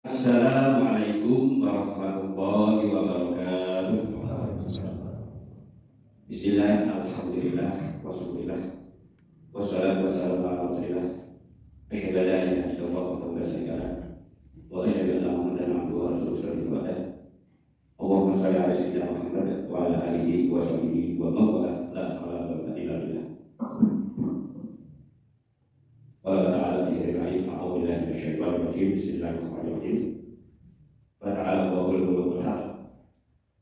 Assalamualaikum warahmatullahi wabarakatuh. Bismillah, alhamdulillah, wassalillah, wassalatu wassalamu ala rasulillah. Asyhadu an la ilaha illallah wa la syarika lah, wa asyhadu anna Muhammadan abduhu wa rasuluhu sallallahu alaihi wasallam. Allahumma shalli ala sayyidina Muhammad wa ala alihi wa sahbihi wa man wala, la haula wa la quwwata illa billah. Qala ta'ala fi karim, a'udzu billahi minasyaitonir rajim. Bismillahirrahmanirrahim. Wa ta'ala wa qul qulul haq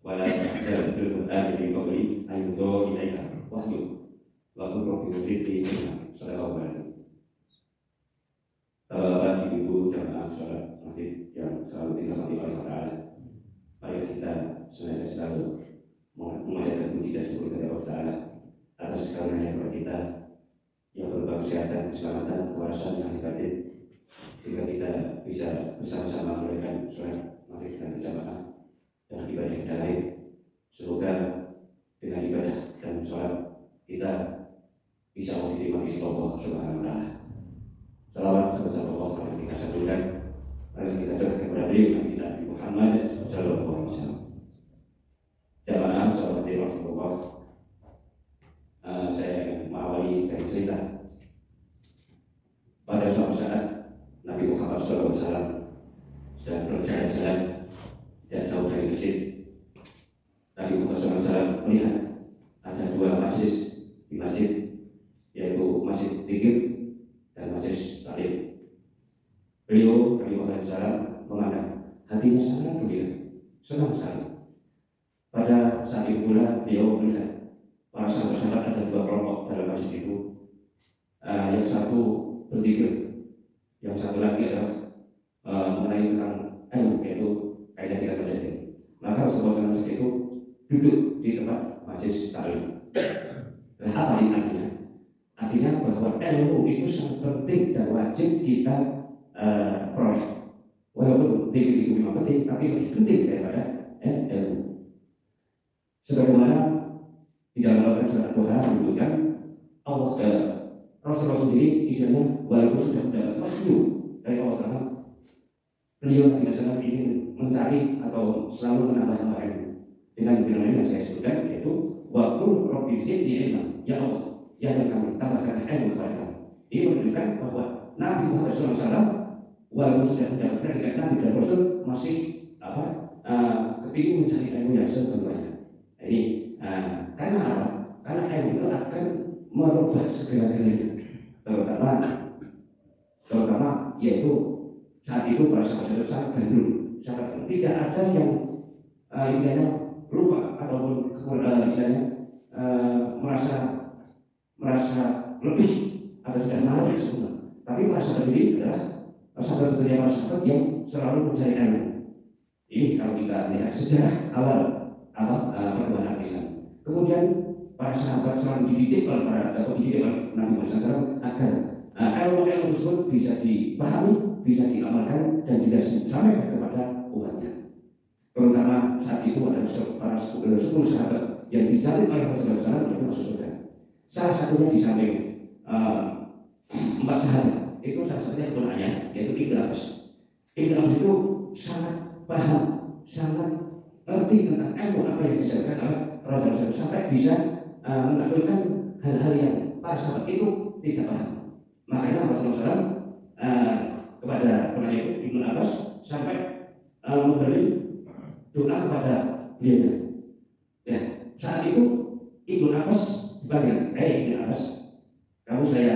wa la ta'tal bil qur'ani min qabli an yudau ilaika wahyu wa qul rabbi zidni ilma. Sallallahu alaihi wasallam. Ibu jamaah salat maghrib yang selalu dirahmati oleh Allah Ta'ala. Mari kita senantiasa selalu mengajarkan puji dan syukur kepada Allah Ta'ala atas karunia kepada kita yang berupa kesehatan, keselamatan, kewarasan, dan batin, sehingga kita bisa bersama-sama menunaikan sholat maghrib dan berjamaah dan ibadah kita lain. Semoga dengan ibadah dan sholat kita bisa diterima di sisi Allah Subhanahu wa Ta'ala. Salawat sebesar Allah kepada kita satukan, mari kita serahkan kepada beliau Nabi Muhammad Sallallahu Alaihi Wasallam. Jamaah sahabat Rasulullah, saya akan mengawali dari cerita. Pada suatu saat Nabi Muhammad SAW sedang berjalan-jalan tidak jauh dari masjid. Nabi Muhammad SAW melihat ada dua masjid di masjid, yaitu Masjid Dzikir dan Masjid Talim. Beliau Nabi Muhammad SAW memandang, hatinya sangat gembira, senang sekali. Pada saat itu pula beliau melihat para sahabat-sahabat ada dua kelompok dalam masjid itu. Yang satu berzikir, yang satu lagi adalah mengenai tentang ilmu, yaitu kaidah tiga masjid. Maka Rasulullah SAW itu duduk di tempat masjid Talim. Nah, apa ini artinya? Artinya bahwa ilmu itu sangat penting dan wajib kita peroleh. Walaupun zikir itu memang penting, tapi lebih penting daripada ilmu. Sebagaimana di dalam Al-Quran surat Tuhan menyebutkan Allah Rasulullah sendiri istilahnya walaupun sudah mendapat wahyu dari Allah Taala, beliau tidak sangat ingin mencari atau selalu menambah ilmu dengan firman yang saya sebutkan, yaitu wa qul rabbi zidni ilma. Ya Allah, ya kami tambahkan ilmu kepada kami. Ini menunjukkan bahwa Nabi Muhammad SAW walaupun sudah mendapat predikat Nabi dan Rasul masih kepingin mencari ilmu yang sebenarnya. Ini karena apa? Karena ilmu itu akan merubah segala-galanya, terutama yaitu saat itu para sahabat sangat gandrung, sangat tidak ada yang istilahnya lupa ataupun istilahnya merasa lebih atau sudah menarik semua, tapi merasa sendiri adalah sahabat yang selalu mencari ilmu. Ini kalau kita lihat sejarah awal perkembangan Islam. Kemudian para sahabat selalu dididik oleh Nabi Muhammad SAW agar ilmu-ilmu tersebut bisa dipahami, bisa diamalkan dan disampaikan kepada umatnya. Terutama saat itu ada para 10 sahabat yang dijalin oleh Rasulullah SAW untuk masuk surga. Salah satunya di samping 4 sahabat itu salah satunya keturunannya yaitu Ibnu Abbas. Ibnu Abbas itu sangat paham, sangat ngerti tentang ilmu apa yang disampaikan oleh Rasulullah SAW sampai bisa menampilkan hal-hal yang para sahabat itu tidak paham. Makanya Rasulullah SAW kepada penanya itu Ibnu Abbas sampai memberi doa kepada beliau. Ya, saat itu Ibnu Abbas dipanggil, Ibnu Abbas, kamu saya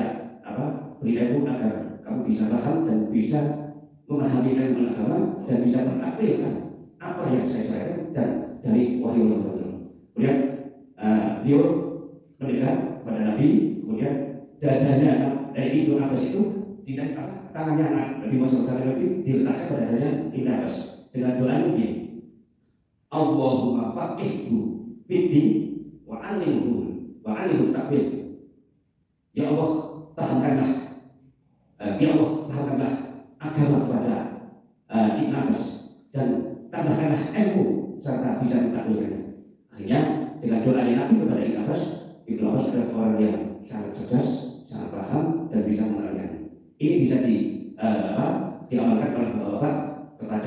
beri ilmu agar kamu bisa paham dan bisa memahami ilmu agama dan bisa mentampilkan apa yang saya sampaikan dan dari wahyu yang betul. Kemudian beliau mendekat kepada Nabi, kemudian dadanya dari Ibnu Abbas itu tidak tangannya Nabi Muhammad SAW diletakkan pada dadanya Ibnu Abbas dengan doa ini, Allahumma faqihhu fid-din wa 'allimhu ta'wil. Ya Allah, pahamkanlah agama kepada Ibnu Abbas dan tambahkanlah ilmu serta bisa mentakwilkannya. Akhirnya dengan doa Nabi kepada Ibnu Abbas adalah orang yang sangat cerdas, sangat paham dan bisa mengerjakan. Ini bisa diamalkan oleh bapak kepada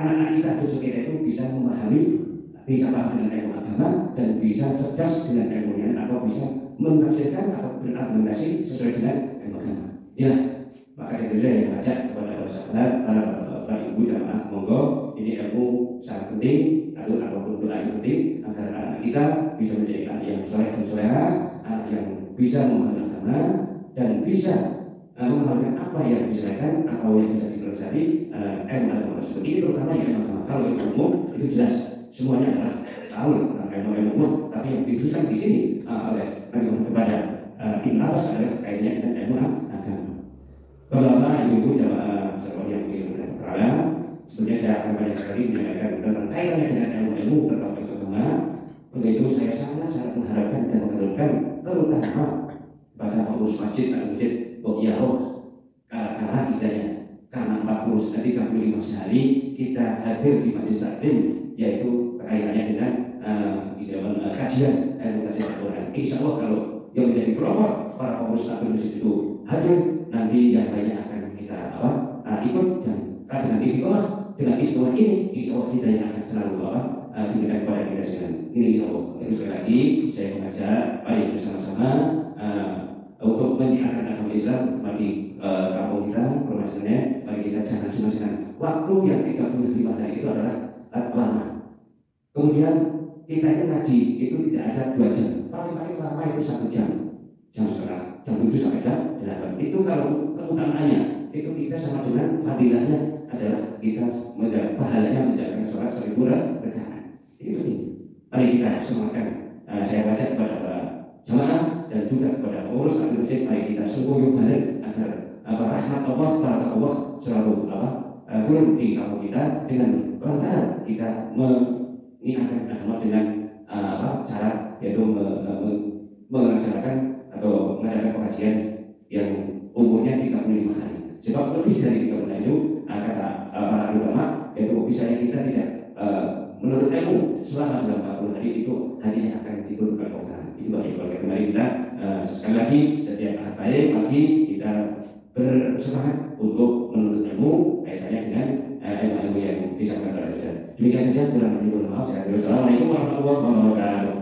anak-anak kita, cucu kita itu bisa memahami, bisa paham dengan ilmu agama dan bisa cerdas dengan ilmunya, atau bisa menafsirkan atau berargumentasi sesuai dengan ilmu agama. Ya, maka dari itu saya mengajak kepada para sahabat, para ibu jamaah, monggo ini ilmu sangat penting, ataupun doa yang penting agar anak kita bisa menjadi anak yang soleh dan soleha, anak yang bisa memahami agama dan bisa mengamalkan apa yang disampaikan atau yang bisa dipelajari ilmu agama tersebut. Ini terutama yang ilmu agama. Kalau ilmu umum itu jelas semuanya adalah tahu tentang ilmu umum, tapi yang dikhususkan di sini oleh Nabi Muhammad kepada Ibn Abbas adalah kaitannya dengan ilmu agama. Bapak-bapak, ibu-ibu, jamaah sekalian yang dimuliakan Allah, sebenarnya saya akan banyak sekali menyampaikan tentang kaitannya dengan ilmu tentang agama. Untuk itu saya sangat mengharapkan dan mengharapkan terutama pada pengurus masjid dan masjid Bokyaro, karena istilahnya karena 35 sehari kita hadir di Masjid Taklim, yaitu kaitannya dengan kajian ilmu kajian Al-Quran. Insya Allah kalau yang menjadi kelompok para pengurus Taklim itu hadir, nanti yang lainnya akan kita ikut dan dengan istiqomah ini, insya Allah kita yang akan selalu diberikan kepada kita sekalian. Ini insya Allah. Terus sekali lagi saya mengajak mari bersama-sama untuk menyiarkan agama Islam di kampung kita, permasalahannya, mari kita jangan sia-siakan waktu yang 35 hari itu adalah lama. Kemudian kita itu ngaji itu tidak ada 2 jam, paling lama itu 1 jam, jam 7 sampai jam 8. Itu kalau keutamaannya itu kita sama dengan fadilahnya adalah kita pahalanya menjalankan sholat 1000 rakaat. Itu nih. Mari kita semangatkan. Saya baca kepada para jamaah dan juga kepada pengurus taklim masjid, mari kita sungguh bareng agar rahmat Allah, barakah Allah selalu turun di kampung kita dengan lantaran kita mengingatkan agama dengan cara yaitu melaksanakan atau mengadakan pengajian yang umurnya 35 hari. Sebab lebih dari 35 hari itu kata para ulama yaitu misalnya kita tidak menurut ilmu selama dalam 40 hari itu hanya akan ditutup oleh Allah. Itu baik. Mari kita sekali lagi setiap ahad baik pagi kita bersemangat untuk menuntut ilmu kaitannya dengan ilmu yang disampaikan oleh Ustaz. Demikian saja, kurang lebih mohon maaf. Assalamualaikum warahmatullahi wabarakatuh.